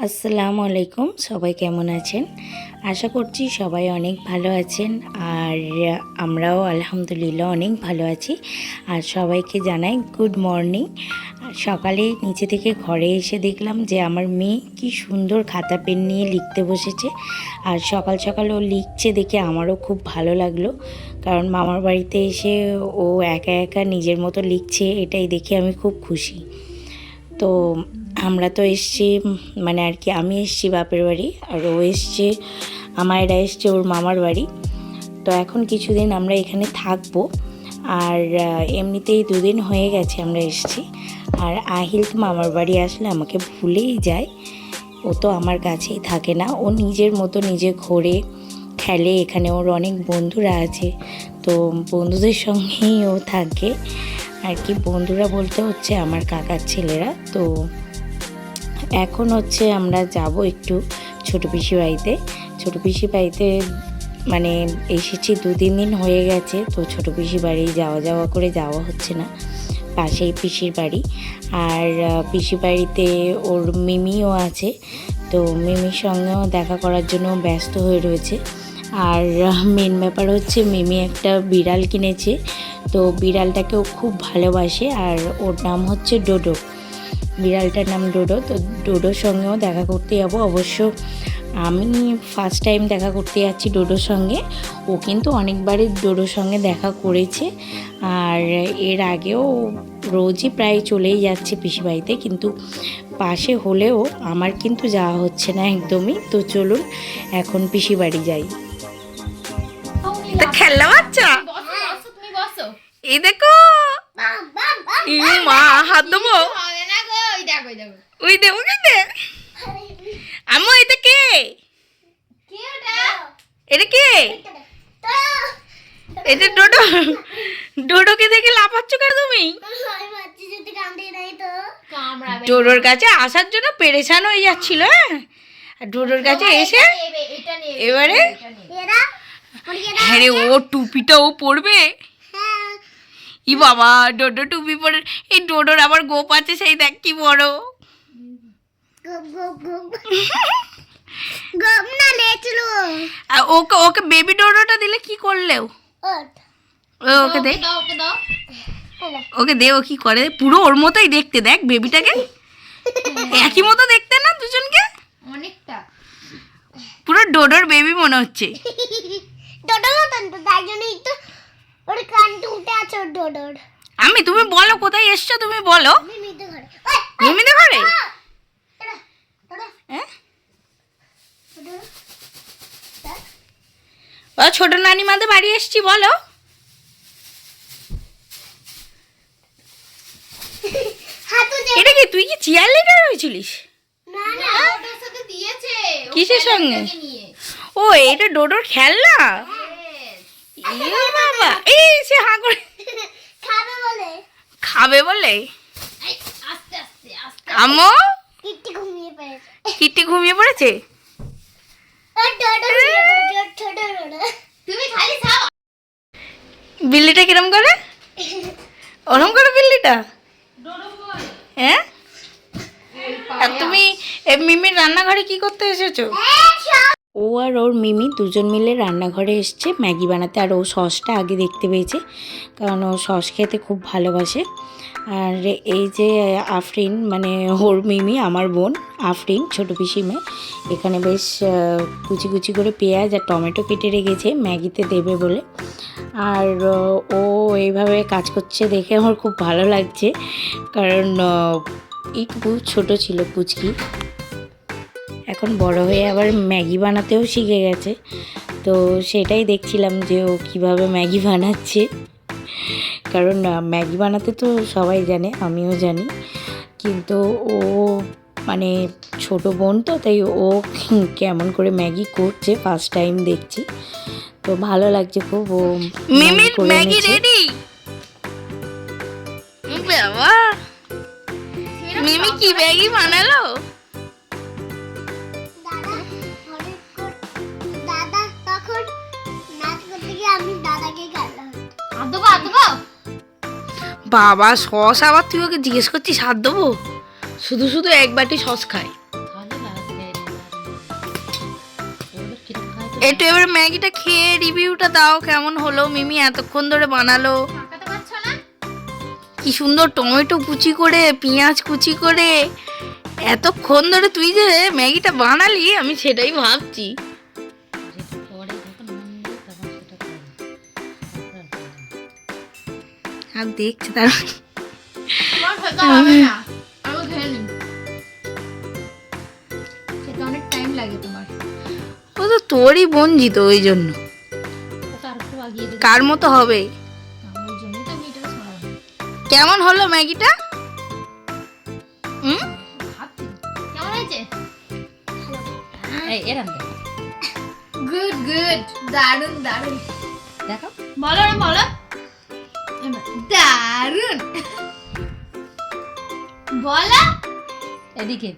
আসসালামু আলাইকুম, সবাই কেমন আছেন? আশা করছি সবাই অনেক ভালো আছেন। আর আমরাও আলহামদুলিল্লাহ অনেক ভালো আছি। আর সবাইকে জানাই গুড মর্নিং। সকালে নিচে থেকে ঘরে এসে দেখলাম যে আমার মেয়ে কি সুন্দর খাতা পেন নিয়ে লিখতে বসেছে। আর সকাল সকাল ও লিখছে দেখে আমারও খুব ভালো লাগলো, কারণ মামার বাড়িতে এসে ও একা একা নিজের মতো লিখছে, এটাই দেখে আমি খুব খুশি। তো আমরা তো এসছি, মানে আর কি আমি এসছি বাপের বাড়ি, আর ও এসছে, আমার এরা এসছে ওর মামার বাড়ি। তো এখন কিছুদিন আমরা এখানে থাকবো। আর এমনিতেই 2 দিন হয়ে গেছে আমরা এসছি। আর আহিল তো মামার বাড়ি আসলে আমাকে ভুলেই যায়, ও তো আমার কাছেই থাকে না, ও নিজের মতো নিজে ঘোরে খেলে। এখানে ওর অনেক বন্ধুরা আছে, তো বন্ধুদের সঙ্গেই ও থাকে আর কি। বন্ধুরা বলতে হচ্ছে আমার কাকার ছেলেরা। তো এখন হচ্ছে আমরা যাব একটু ছোটো পিসি বাড়িতে। ছোটো পিসি বাড়িতে মানে এসেছি 2-3 দিন হয়ে গেছে, তো ছোটো পিসি বাড়ি যাওয়া করে যাওয়া হচ্ছে না, পাশেই পিসির বাড়ি। আর পিসি বাড়িতে ওর মিমিও আছে, তো মিমির সঙ্গেও দেখা করার জন্য ব্যস্ত হয়ে রয়েছে। আর মেন ব্যাপার হচ্ছে মিমি একটা বিড়াল কিনেছে, তো বিড়ালটাকেও খুব ভালোবাসে, আর ওর নাম হচ্ছে ডোডো। বিড়ালটার নাম ডোডো। তো ডোডোর সঙ্গেও দেখা করতে যাবো। অবশ্য আমি ফার্স্ট টাইম দেখা করতে যাচ্ছি ডোডোর সঙ্গে, ও কিন্তু অনেকবারই ডোডোর সঙ্গে দেখা করেছে। আর এর আগেও রোজই প্রায় চলেই যাচ্ছে পিসি বাড়িতে, কিন্তু পাশে হলেও আমার কিন্তু যাওয়া হচ্ছে না একদমই। তো চলুন এখন পিসি বাড়ি যাই। তো খেলনা বাচ্চা এই দেখো, মা হাত দেবো, ওই দেবো কিন্তু আম্মু এটা কে? এটা কে? এটা ডোডো। ডোডোকে দেখে লাফাচ্ছ কেন তুমি? ডোডোর কাছে আসার জন্য পেরেশান হয়ে যাচ্ছিল। আর ডোডোর কাছে এসে এবারে হ্যাঁ রে, ও টুপিটা ও পরবে। ই বাবা, ডোডো টুপি পরে, এই ডোডোর আবার গোপ আছে, সেই দেখ কি বড়। ওকে ওকে বেবি ডোডোটা দিলে কি করলেও ওকে দে, ওকে দে, ও কি করে পুরো ওর মতোই দেখতে, দেখ বেবিটাকে একই মতো দেখতে না দুজনকে, অনেকটা পুরো ডোডোর বেবি মনে হচ্ছে। ডোডোর মতন তো, তাই জন্যই তো ওর কানটা উঠে আছে ডোডোর। আমি, তুমি বলো কোথায় এসছো, তুমি বলো। মিমিদের ঘরে। ছোট নানিমাদের বাড়ি এসছি, বলো। এটা কি, তুই কি চেয়ার লিডার হয়েছিলিস? কিসের সঙ্গে? ও, এটা ডোডোর খেলনা। বাবা, এই সে হাঁ করে খাবে বলে। আম্মু কিট্টি ঘুমিয়ে পড়েছে। বিল্লিটা কিরম করে? ওরম করে বিল্লিটা। হ্যাঁ, আর তুমি মিমির রান্নাঘরে কি করতে এসেছো? ও আর ওর মিমি দুজন মিলে রান্নাঘরে এসছে ম্যাগি বানাতে। আর ও সসটা আগে দেখতে পেয়েছে, কারণ ও সস খেতে খুব ভালোবাসে। আর এই যে আফরিন, মানে ওর মিমি, আমার বোন আফরিন, ছোটো পিসি মেয়ে, এখানে বেশ কুচি কুচি করে পেঁয়াজ আর টমেটো কেটে রেখেছে ম্যাগিতে দেবে বলে। আর ও এইভাবে কাজ করছে দেখে আমার খুব ভালো লাগছে, কারণ একটু ছোটো ছিল পুচকি, এখন বড় হয়ে আবার ম্যাগি বানাতেও শিখে গেছে। তো সেটাই দেখছিলাম যে ও কীভাবে ম্যাগি বানাচ্ছে, কারণ ম্যাগি বানাতে তো সবাই জানে, আমিও জানি, কিন্তু ও মানে ছোট বোন তো, তাই ও কেমন করে ম্যাগি করছে ফার্স্ট টাইম দেখছি, তো ভালো লাগছে খুব। ও ম্যাগি রেডি। বাবা, মিমি কি ম্যাগি বানালো? বাবা, সস আবার তুই ওকে জিজ্ঞেস করছিস হাত দেবো? শুধু শুধু এক বাটি সস খায়। একটু এবারে ম্যাগিটা খেয়ে রিভিউটা দাও, কেমন হলো। মিমি এতক্ষণ ধরে বানালো, কি সুন্দর টমেটো কুচি করে, পেঁয়াজ কুচি করে, এতক্ষণ ধরে তুই যে ম্যাগিটা বানালি, আমি সেটাই ভাবছি। আর দেখছি তার ও তো তোরই বঞ্জি তো, ওই জন্য কার মতো হবে। কেমন হলো ম্যাগিটা? কেমন হয়েছে? গুড গুড, দারুন দারুন। দেখো বলো না, বলো দারুন বলো। এদিকে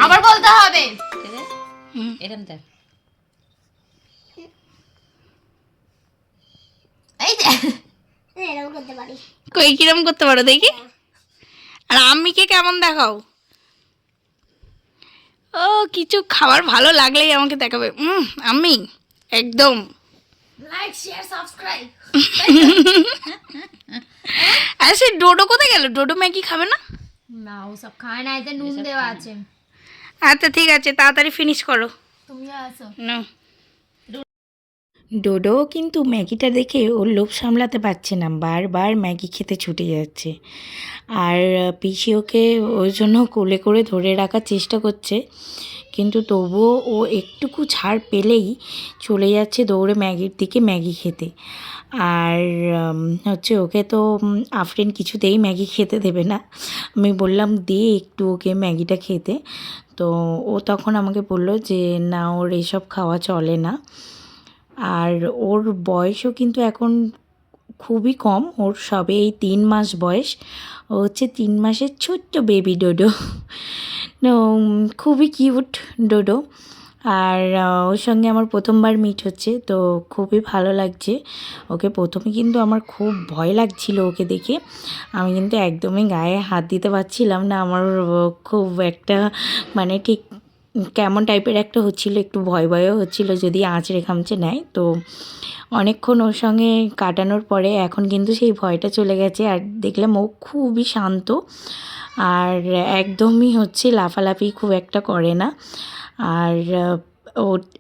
আবার বলতে হবে। এরকম দেখ, এই যে এরকম করতে পারি। কই কিরম করতে পারো দেখি। আর আম্মিকে কেমন দেখাও। ও কিছু খাবার ভালো লাগলেই আমাকে দেখাবে। আম্মি একদম লাইক শেয়ার সাবস্ক্রাইব। আর সে ডোডো কোথায় গেল? ডোডো ম্যাগি খাবে না? না ও সব খায় না, এতে নুন দেওয়া আছে। আচ্ছা ঠিক আছে, তাড়াতাড়ি ফিনিশ করো। তুমি আসো না, ডোডো কিন্তু ম্যাগিটা দেখে ওর লোভ সামলাতে পারছে না, বারবার ম্যাগি খেতে ছুটে যাচ্ছে। আর পিসি ওকে ওই জন্য কোলে করে ধরে রাখার চেষ্টা করছে, কিন্তু তবুও ও একটুকু ছাড় পেলেই চলে যাচ্ছে দৌড়ে ম্যাগির দিকে ম্যাগি খেতে। আর হচ্ছে ওকে তো আফরিন কিছুতেই ম্যাগি খেতে দেবে না। আমি বললাম দে একটু ওকে ম্যাগিটা খেতে, তো ও তখন আমাকে বলল যে না, ওর এসব খাওয়া চলে না। আর ওর বয়সও কিন্তু এখন খুবই কম, ওর সবে এই 3 মাস বয়স। ও হচ্ছে 3 মাসের ছোট্ট বেবি ডোডো। খুবই কিউট ডোডো। আর ওর সঙ্গে আমার প্রথমবার মিট হচ্ছে, তো খুবই ভালো লাগছে। ওকে প্রথমে কিন্তু আমার খুব ভয় লাগছিল ওকে দেখে, আমি কিন্তু একদমই গায়ে হাত দিতে পারছিলাম না। আমার খুব একটা মানে ঠিক কেমন টাইপের একটা হচ্ছিল, একটু ভয় ভয়ও হচ্ছিল যদি আঁচড়ে খামচে নেয়। তো অনেকক্ষণ ওর সঙ্গে কাটানোর পরে এখন কিন্তু সেই ভয়টা চলে গেছে। আর দেখলাম ও খুবই শান্ত, আর একদমই হচ্ছে লাফালাফি খুব একটা করে না। আর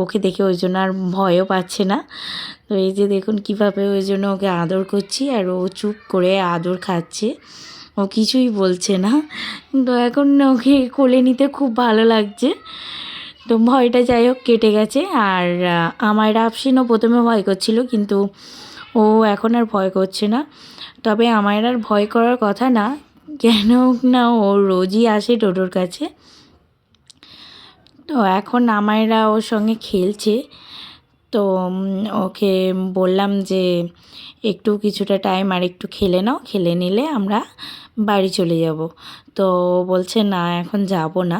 ওকে দেখে ওই জন্য আর ভয়ও পাচ্ছে না। তো এই যে দেখুন কীভাবে ওই জন্য ওকে আদর করছি, আর ও চুপ করে আদর খাচ্ছে, ও কিছুই বলছে না। তো এখন ওকে কোলে নিতে খুব ভালো লাগছে। তো ভয়টা যাই হোক কেটে গেছে। আর আমার আফসিনও প্রথমে ভয় করছিল, কিন্তু ও এখন আর ভয় করছে না। তবে আমার আর ভয় করার কথা না, কেন না ও রোজই আসে ডোডোর কাছে। তো এখন আমায়রা ওর সঙ্গে খেলছে, তো ওকে বললাম যে একটু কিছুটা টাইম আর একটু খেলে নাও, খেলে নিলে আমরা বাড়ি চলে যাব। তো বলছে না এখন যাব না,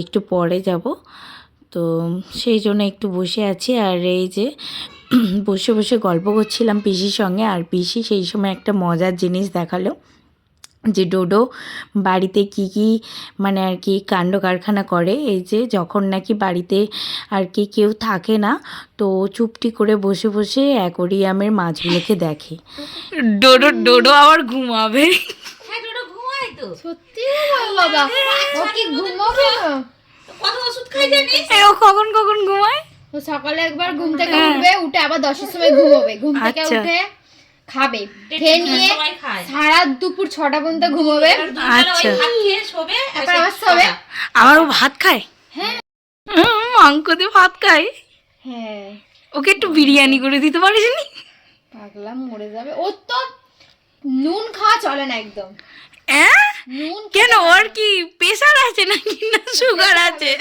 একটু পরে যাব। তো সেই জন্য একটু বসে আছি। আর এই যে বসে বসে গল্প করছিলাম পিসির সঙ্গে, আর পিসি সেই সময় একটা মজার জিনিস দেখালো যে ডোডো বাড়িতে কি কি মানে আর কি কাণ্ড কারখানা করে। এই যে যখন নাকি বাড়িতে আর কি কেউ থাকে না, তো চুপটি করে বসে বসে অ্যাকোরিয়ামের মাছগুলোকে দেখে। ডোডো ডোডো আবার ঘুমাবে। হ্যাঁ ডোডো ঘুমায় তো, সত্যি বাবা। ও কি ঘুমাবে না? কত ওষুধ খাই জানিস? ও কখন কখন ঘুমায়? ও সকালে একবার ঘুম থেকে উঠবে, উঠে আবার 10টার সময় ঘুমাবে, ঘুম থেকে উঠে খাবে, খেয়ে নিয়ে সারা দুপুর 6টা পর্যন্ত ঘুমাবে। আচ্ছা, আবার শোবে। আবার ও ভাত খায়? হ্যাঁ মাংস দিয়ে ভাত খায়। হ্যাঁ, ওকে একটু বিরিয়ানি করে দিতে পারিস নি? পাগলা মরে যাবে। ওর তো নুন খাওয়া চলে না একদম। নুন কেন, ওর কি প্রেশার আছে নাকি না সুগার আছে?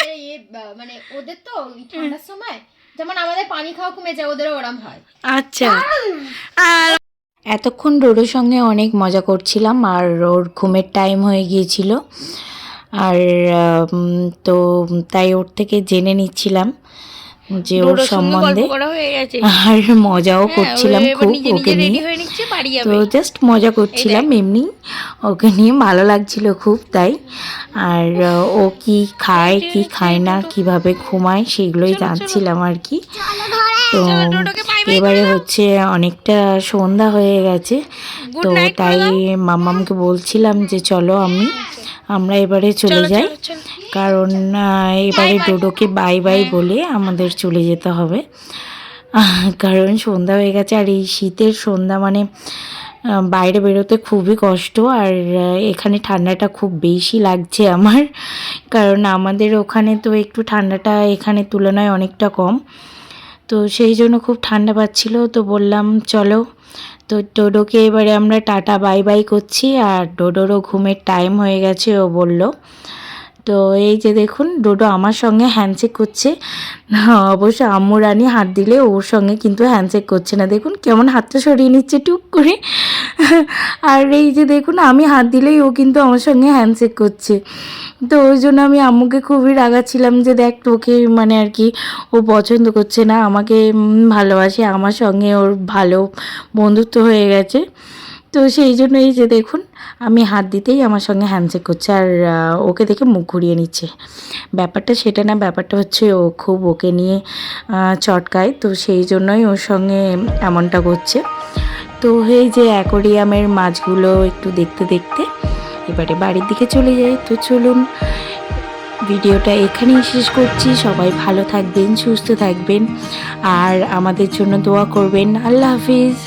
মানে ওদের তো ঠান্ডার সময় যেমন আমাদের পানি খাওয়া কমে যায়, ওদেরও ওরম হয়। আচ্ছা। আর এতক্ষণ ডোডোর সঙ্গে অনেক মজা করছিলাম, আর ওর ঘুমের টাইম হয়ে গিয়েছিল। আর তো তাই ওর থেকে জেনে নিচ্ছিলাম যে ওর সম্বন্ধে, আর মজাও করছিলাম খুব ওকে নিয়ে। তো জাস্ট মজা করছিলাম এমনি, ওকে নিয়ে ভালো লাগছিল খুব তাই। আর ও কি খায় কি খায় না, কিভাবে ঘুমায় সেগুলোই জানছিলাম আর কি। তো এবারে হচ্ছে অনেকটা সন্ধ্যা হয়ে গেছে, তো তাই মাম্মামকে বলছিলাম যে চলো আমরা এবারে চলে যাই, কারণ এবারে ডোডোকে বাই বাই বলে আমাদের চলে যেতে হবে। কারণ সন্ধ্যা হয়ে গেছে, আর এই শীতের সন্ধ্যা মানে বাইরে বেরোতে খুবই কষ্ট। আর এখানে ঠান্ডাটা খুব বেশি লাগছে আমার, কারণ আমাদের ওখানে তো একটু ঠান্ডাটা এখানে তুলনায় অনেকটা কম, তো সেই জন্য খুব ঠান্ডা পাচ্ছিল। তো বললাম চলো, তো ডোডোকে এবারে আমরা টাটা বাই বাই করছি, আর ডোডোরও ঘুমের টাইম হয়ে গেছে ও বলল। তো এই যে দেখুন ডোডো আমার সঙ্গে হ্যান্ডশেক করছে, অবশ্য আম্মু রানী হাত দিলে ওর সঙ্গে কিন্তু হ্যান্ডশেক করছে না, দেখুন কেমন হাতটা সরিয়ে নিচ্ছে টুক করে। আর এই যে দেখুন আমি হাত দিলেই ও কিন্তু আমার সঙ্গে হ্যান্ডশেক করছে। তো ওই জন্য আমি আম্মুকে খুবই রাগাচ্ছিলাম যে দেখ তোকে মানে আর কি ও পছন্দ করছে না, আমাকে ভালোবাসে, আমার সঙ্গে ওর ভালো বন্ধুত্ব হয়ে গেছে। তো সেই জন্য এই যে দেখুন আমি হাত দিতেই আমার সঙ্গে হ্যান্ডশেক করছে, আর ওকে দেখে মুখ ঘুরিয়ে নিচ্ছে। ব্যাপারটা সেটা না, ব্যাপারটা হচ্ছে ও খুব ওকে নিয়ে চটকায়, তো সেই জন্যই ওর সঙ্গে এমনটা করছে। তো এই যে অ্যাকোরিয়ামের মাছগুলো একটু দেখতে দেখতে এবারে বাড়ির দিকে চলে যাই। তো চলুন ভিডিওটা এখানেই শেষ করছি। সবাই ভালো থাকবেন, সুস্থ থাকবেন, আর আমাদের জন্য দোয়া করবেন। আল্লাহ হাফিজ।